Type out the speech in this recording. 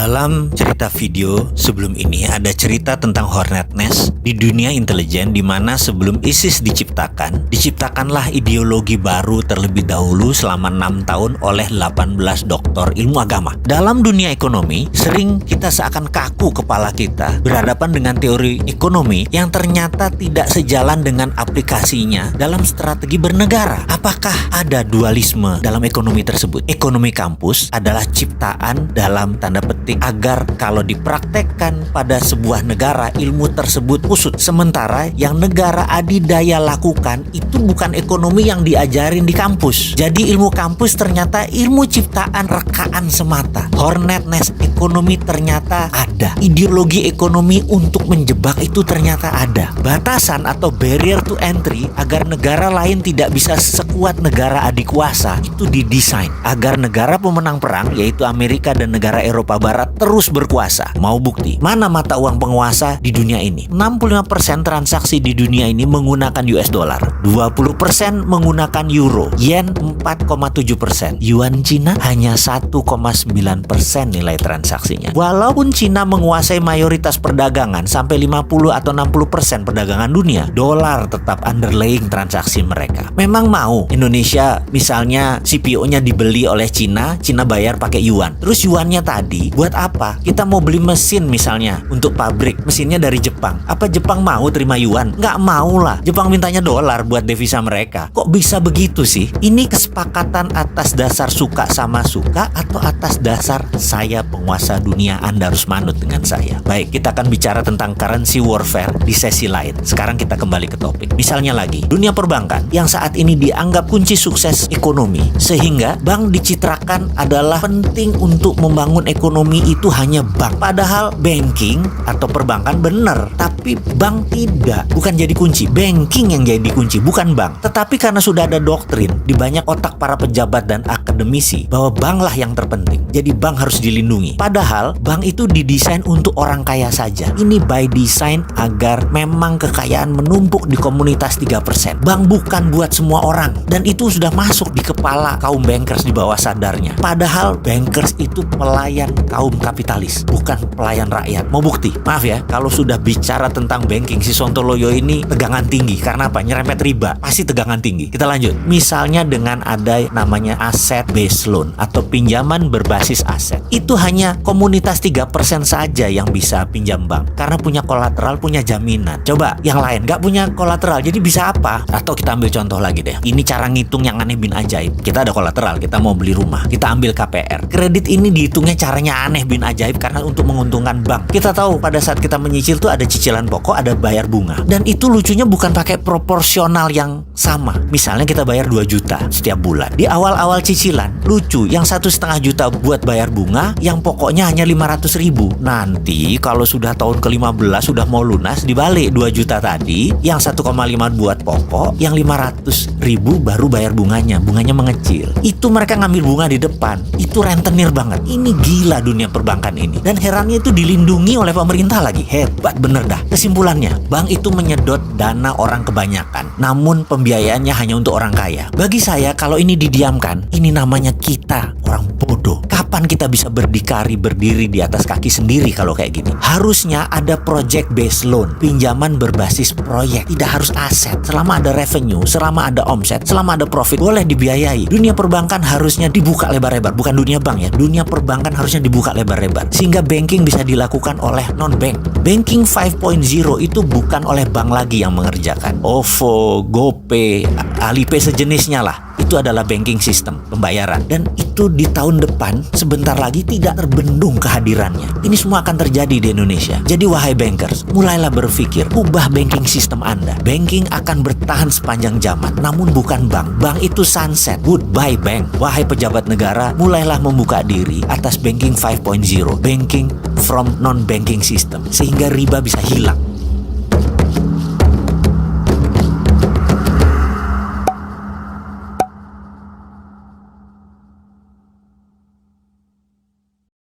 Dalam cerita video sebelum ini ada cerita tentang Hornet Nest di dunia intelijen, di mana sebelum ISIS diciptakanlah ideologi baru terlebih dahulu selama 6 tahun oleh 18 doktor ilmu agama. Dalam dunia ekonomi, sering kita seakan kaku kepala kita berhadapan dengan teori ekonomi yang ternyata tidak sejalan dengan aplikasinya dalam strategi bernegara. Apakah ada dualisme dalam ekonomi tersebut? Ekonomi kampus adalah ciptaan dalam tanda petik agar kalau dipraktekkan pada sebuah negara, ilmu tersebut usut. Sementara yang negara adidaya lakukan itu bukan ekonomi yang diajarin di kampus. Jadi ilmu kampus ternyata ilmu ciptaan rekaan semata. Hornet Nest ekonomi ternyata ada. Ideologi ekonomi untuk menjebak itu ternyata ada. Batasan atau barrier to entry agar negara lain tidak bisa sekuat negara adik kuasa itu didesain agar negara pemenang perang yaitu Amerika dan negara Eropa Barat terus berkuasa. Mau bukti? Mana mata uang penguasa di dunia ini? 65% transaksi di dunia ini menggunakan US dollar, 20% menggunakan euro, yen 4,7%, yuan Cina hanya 1,9% nilai transaksinya. Walaupun Cina menguasai mayoritas perdagangan sampai 50 atau 60% perdagangan dunia, dolar tetap underlying transaksi mereka. Memang mau Indonesia misalnya CPO-nya dibeli oleh Cina bayar pakai yuan. Terus yuannya tadi buat apa? Kita mau beli mesin misalnya untuk pabrik, mesinnya dari Jepang. Apa Jepang mau terima yuan? Nggak mau lah. Jepang mintanya dolar buat devisa mereka. Kok bisa begitu sih? Ini kesepakatan atas dasar suka sama suka atau atas dasar saya penguasa dunia, Anda harus manut dengan saya? Baik, kita akan bicara tentang currency warfare di sesi lain. Sekarang kita kembali ke topik. Misalnya lagi, dunia perbankan yang saat ini dianggap kunci sukses ekonomi, sehingga bank dicitrakan adalah penting untuk membangun ekonomi itu hanya bank. Padahal banking atau perbankan benar, tapi bank tidak. Bukan jadi kunci. Banking yang jadi kunci, bukan bank. Tetapi karena sudah ada doktrin di banyak otak para pejabat dan akademisi bahwa banklah yang terpenting, jadi bank harus dilindungi. Padahal bank itu didesain untuk orang kaya saja. Ini by design agar memang kekayaan menumpuk di komunitas 3%. Bank bukan buat semua orang. Dan itu sudah masuk di kepala kaum bankers di bawah sadarnya. Padahal bankers itu pelayan kaum kapitalis, bukan pelayan rakyat. Mau bukti? Maaf ya, kalau sudah bicara tentang banking, si Sontoloyo ini tegangan tinggi. Karena apa? Nyerempet riba, pasti tegangan tinggi. Kita lanjut. Misalnya dengan ada namanya asset based loan atau pinjaman berbasis aset. Itu hanya komunitas 3% saja yang bisa pinjam bank. Karena punya kolateral, punya jaminan. Coba yang lain nggak punya kolateral, jadi bisa apa? Atau kita ambil contoh lagi deh. Ini cara ngitung yang aneh bin ajaib. Kita ada kolateral, kita mau beli rumah, kita ambil KPR. Kredit ini dihitungnya caranya aneh bin ajaib karena untuk menguntungkan bank. Kita tahu pada saat kita menyicil tuh ada cicilan pokok, ada bayar bunga. Dan itu lucunya bukan pakai proporsional yang sama. Misalnya kita bayar 2 juta setiap bulan. Di awal-awal cicilan, lucu, yang 1,5 juta buat bayar bunga, yang pokoknya hanya 500.000. Nanti kalau sudah tahun ke-15 sudah mau lunas, dibalik 2 juta tadi, yang 1,5 buat pokok, yang 500.000 baru bayar bunganya. Bunganya mengecil. Itu mereka ngambil bunga di depan. Itu rentenir banget. Ini gila dunia perbankan ini. Dan herannya itu dilindungi oleh pemerintah lagi. Hebat bener dah. Kesimpulannya, bank itu menyedot dana orang kebanyakan. Namun pembiayaannya hanya untuk orang kaya. Bagi saya, kalau ini didiamkan, ini namanya kita orang bodoh. Kapan kita bisa berdiri di atas kaki sendiri kalau kayak gini? Harusnya ada project based loan, pinjaman berbasis proyek. Tidak harus aset. Selama ada revenue, selama ada omset, selama ada profit, boleh dibiayai. Dunia perbankan harusnya dibuka lebar-lebar. Bukan dunia bank ya. Dunia perbankan harusnya dibuka lebar-lebar. Sehingga banking bisa dilakukan oleh non-bank. Banking 5.0 itu bukan oleh bank lagi yang mengerjakan. OVO, GoPay, Alipay sejenisnya lah. Itu adalah banking system pembayaran. Dan itu di tahun depan sebentar lagi tidak terbendung kehadirannya. Ini semua akan terjadi di Indonesia. Jadi wahai bankers, mulailah berpikir, ubah banking system Anda. Banking akan bertahan sepanjang zaman, namun bukan bank. Bank itu sunset. Goodbye bank. Wahai pejabat negara, mulailah membuka diri atas banking 5.0. Banking from non-banking system. Sehingga riba bisa hilang.